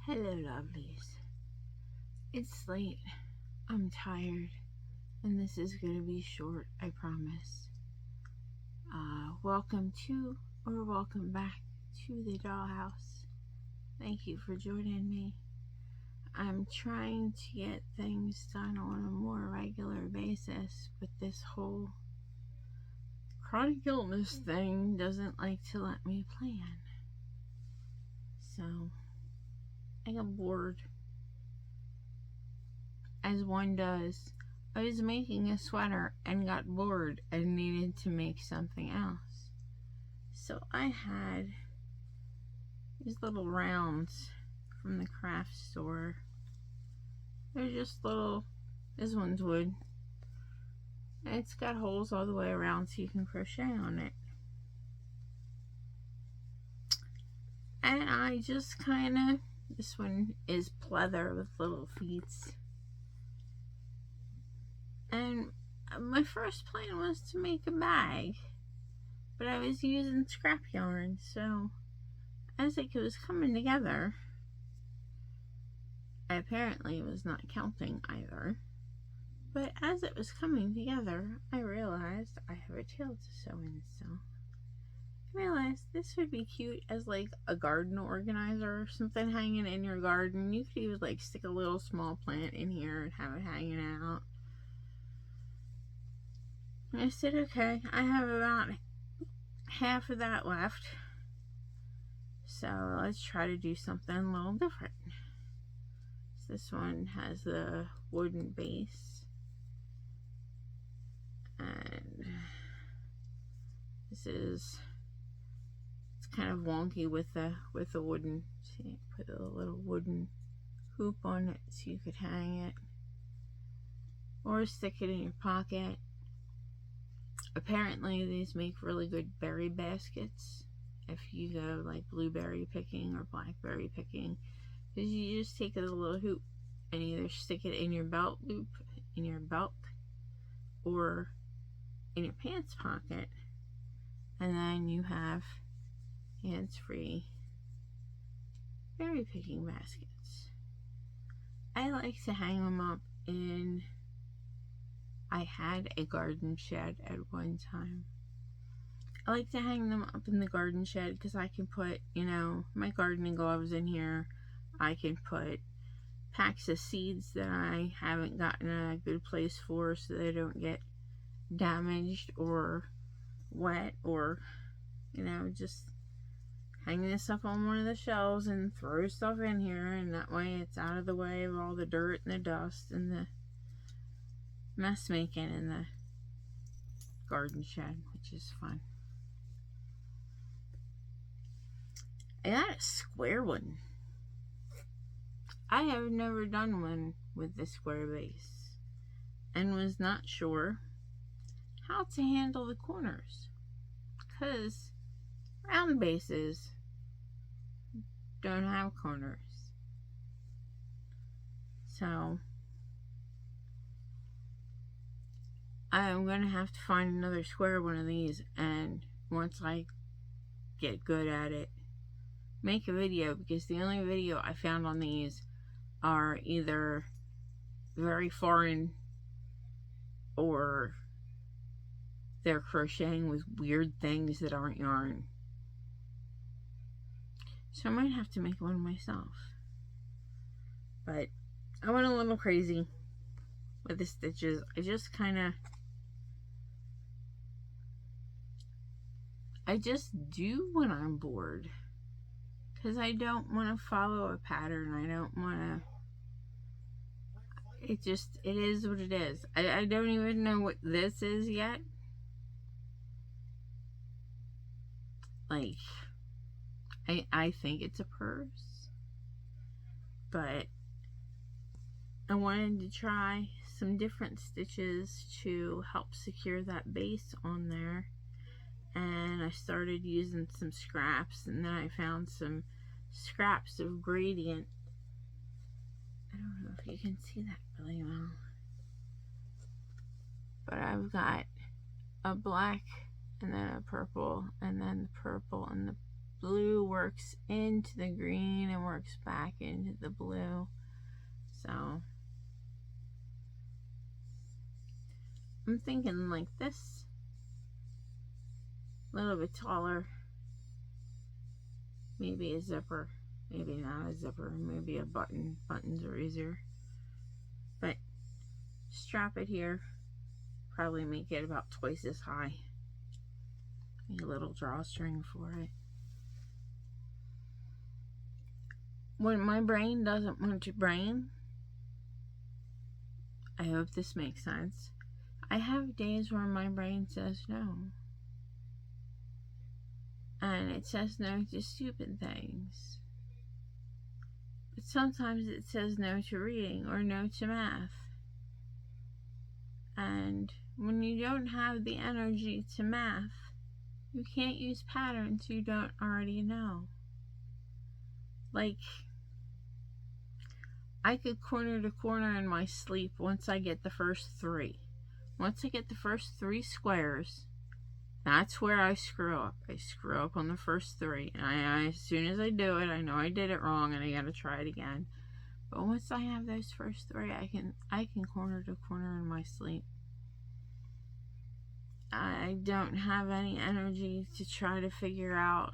Hello, lovelies. It's late. I'm tired, and this is going to be short, I promise. Welcome to, or welcome back to the dollhouse. Thank you for joining me. I'm trying to get things done on a more regular basis, but this whole chronic illness thing doesn't like to let me plan. So, I got bored, as one does. I was making a sweater and got bored and needed to make something else. So I had these little rounds from the craft store. They're just little, this one's wood. And it's got holes all the way around so you can crochet on it. And I just this one is pleather with little feet. And my first plan was to make a bag, but I was using scrap yarn, so as it was coming together, I apparently was not counting either, but as it was coming together, I realized I have a tail to sew in, so I realized this would be cute as like a garden organizer or something hanging in your garden. You could even like stick a little small plant in here and have it hanging out. I said, okay, I have about half of that left, so let's try to do something a little different. So this one has the wooden base, and it's kind of wonky with the wooden. See, put a little wooden hoop on it so you could hang it, or stick it in your pocket. Apparently these make really good berry baskets if you go like blueberry picking or blackberry picking, because you just take a little hoop and either stick it in your belt loop, in your belt, or in your pants pocket, and then you have hands-free berry picking baskets. I like to hang them up in, I had a garden shed at one time. I like to hang them up in the garden shed because I can put, my gardening gloves in here. I can put packs of seeds that I haven't gotten a good place for so they don't get damaged or wet, or, just hang this up on one of the shelves and throw stuff in here, and that way it's out of the way of all the dirt and the dust and the mess making in the garden shed, which is fun. I got a square one. I have never done one with the square base and was not sure how to handle the corners, because round bases don't have corners. So I'm going to have to find another square one of these, and once I get good at it, make a video, because the only video I found on these are either very foreign or they're crocheting with weird things that aren't yarn. So I might have to make one myself. But I went a little crazy with the stitches. I just do when I'm bored, because I don't want to follow a pattern. I don't want to, it is what it is. I don't even know what this is yet. Like, I think it's a purse, but I wanted to try some different stitches to help secure that base on there. And I started using some scraps, and then I found some scraps of gradient. I don't know if you can see that really well. I've got a black and then a purple, and then the purple and the blue works into the green and works back into the blue. So I'm thinking like this, a little bit taller, maybe a zipper, maybe not a zipper, maybe a button. Buttons are easier, but strap it here, probably make it about twice as high, a little drawstring for it. When my brain doesn't want to brain, I hope this makes sense, I have days where my brain says no. And it says no to stupid things. But sometimes it says no to reading or no to math. And when you don't have the energy to math, you can't use patterns you don't already know. Like, I could corner to corner in my sleep once I get the first 3. Once I get the first 3 squares, that's where I screw up. I screw up on the first 3. And as soon as I do it, I know I did it wrong and I gotta try it again. But once I have those first 3, I can corner to corner in my sleep. I don't have any energy to try to figure out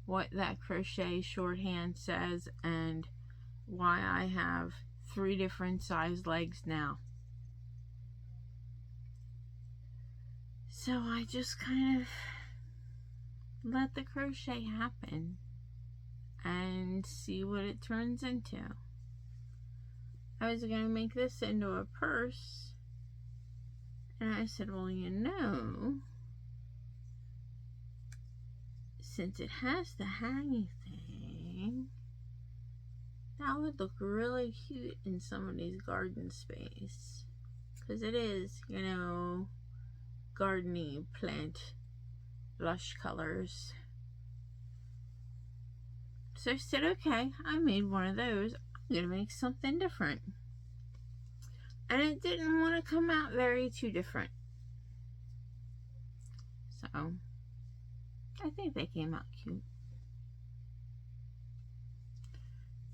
what that crochet shorthand says and why I have 3 different size legs now. So I just kind of let the crochet happen and see what it turns into. I was going to make this into a purse, and I said, well, you know, since it has the hangy thing, that would look really cute in somebody's garden space. Because it is, you know, gardeny plant, lush colors. So I said, okay, I made one of those. I'm going to make something different. And it didn't want to come out very too different. So I think they came out cute.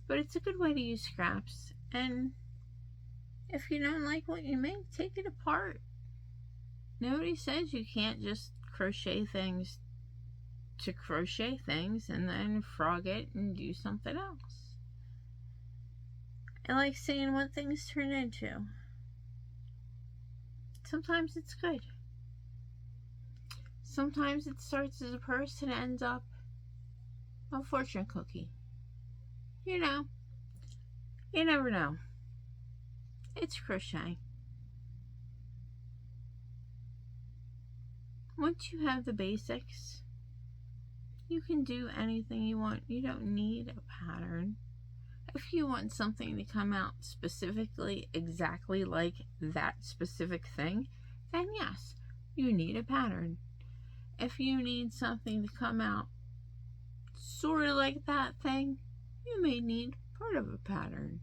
But it's a good way to use scraps. And if you don't like what you make, take it apart. Nobody says you can't just crochet things to crochet things and then frog it and do something else. I like seeing what things turn into. Sometimes it's good. Sometimes it starts as a purse and ends up a fortune cookie. You know, you never know. It's crochet. Once you have the basics, you can do anything you want. You don't need a pattern. If you want something to come out specifically exactly like that specific thing, then yes, you need a pattern. If you need something to come out sort of like that thing, you may need part of a pattern.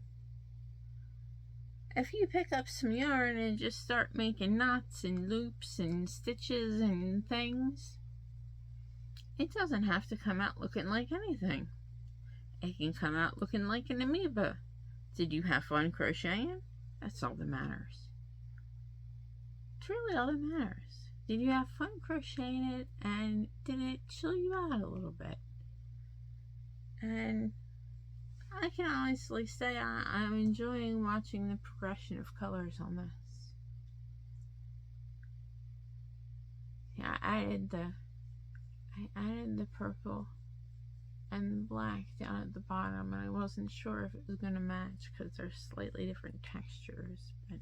If you pick up some yarn and just start making knots and loops and stitches and things, it doesn't have to come out looking like anything. It can come out looking like an amoeba. Did you have fun crocheting? That's all that matters. It's really all that matters. Did you have fun crocheting it, and did it chill you out a little bit? And I can honestly say I'm enjoying watching the progression of colors on this. Yeah, I added the purple and the black down at the bottom, and I wasn't sure if it was going to match because they're slightly different textures, but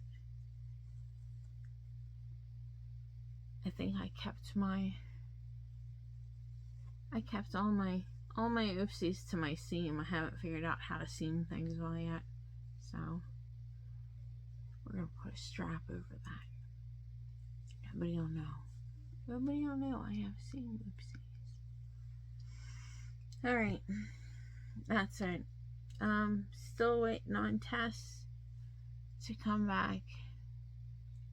I think I kept all my oopsies to my seam. I haven't figured out how to seam things well yet, so we're gonna put a strap over that. Nobody will know. Nobody will know I have seam oopsies. All right, that's it. Still waiting on Tess to come back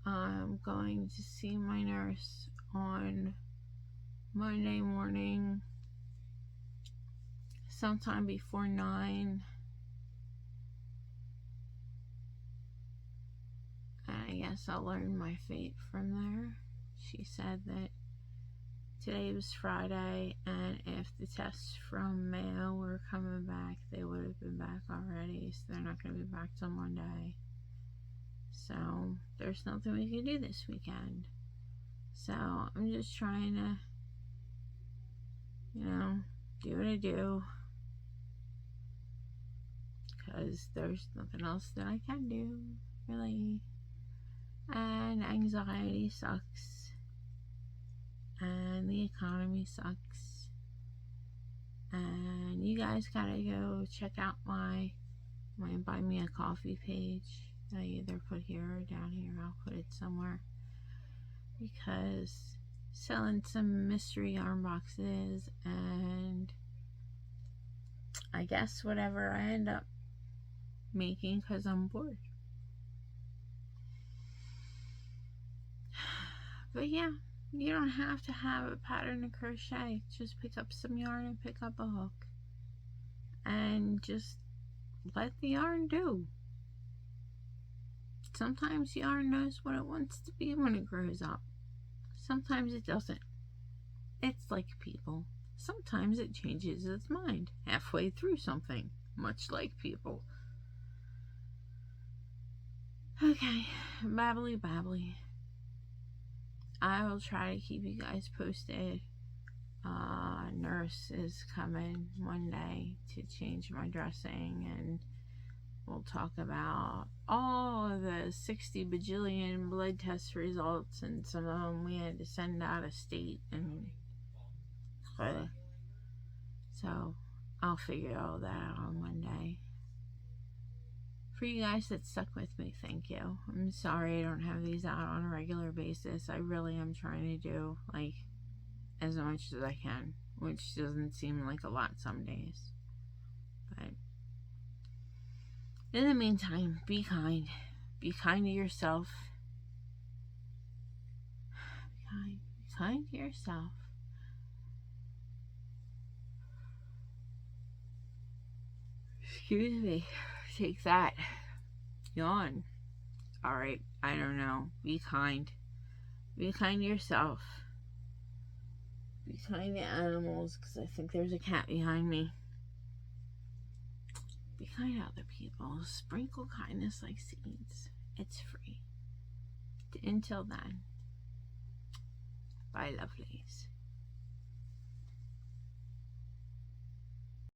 I'm going to see my nurse on Monday morning, sometime before 9. And I guess I'll learn my fate from there. She said that today was Friday, and if the tests from Mayo were coming back, they would have been back already, so they're not going to be back till Monday. So there's nothing we can do this weekend. So I'm just trying to, do what I do, because there's nothing else that I can do, really. And anxiety sucks, and the economy sucks, and you guys gotta go check out my Buy Me a Coffee page. I either put here or down here. I'll put it somewhere, because selling some mystery yarn boxes, and I guess whatever I end up making, because I'm bored. But yeah, you don't have to have a pattern of crochet. Just pick up some yarn and pick up a hook, and just let the yarn do. Sometimes yarn knows what it wants to be when it grows up. Sometimes it doesn't. It's like people. Sometimes it changes its mind halfway through something, much like people. Okay, babbly. I will try to keep you guys posted. Nurse is coming Monday to change my dressing, and we'll talk about all of the 60 bajillion blood test results, and some of them we had to send out of state, and so I'll figure all that out on Monday. For you guys that stuck with me, thank you. I'm sorry I don't have these out on a regular basis. I really am trying to do as much as I can, which doesn't seem like a lot some days. But in the meantime, be kind. Be kind to yourself. Be kind to yourself. Excuse me. Take that. Yawn. Alright, I don't know. Be kind. Be kind to yourself. Be kind to animals, because I think there's a cat behind me. Be kind to other people. Sprinkle kindness like seeds. It's free. Until then, bye, lovelies.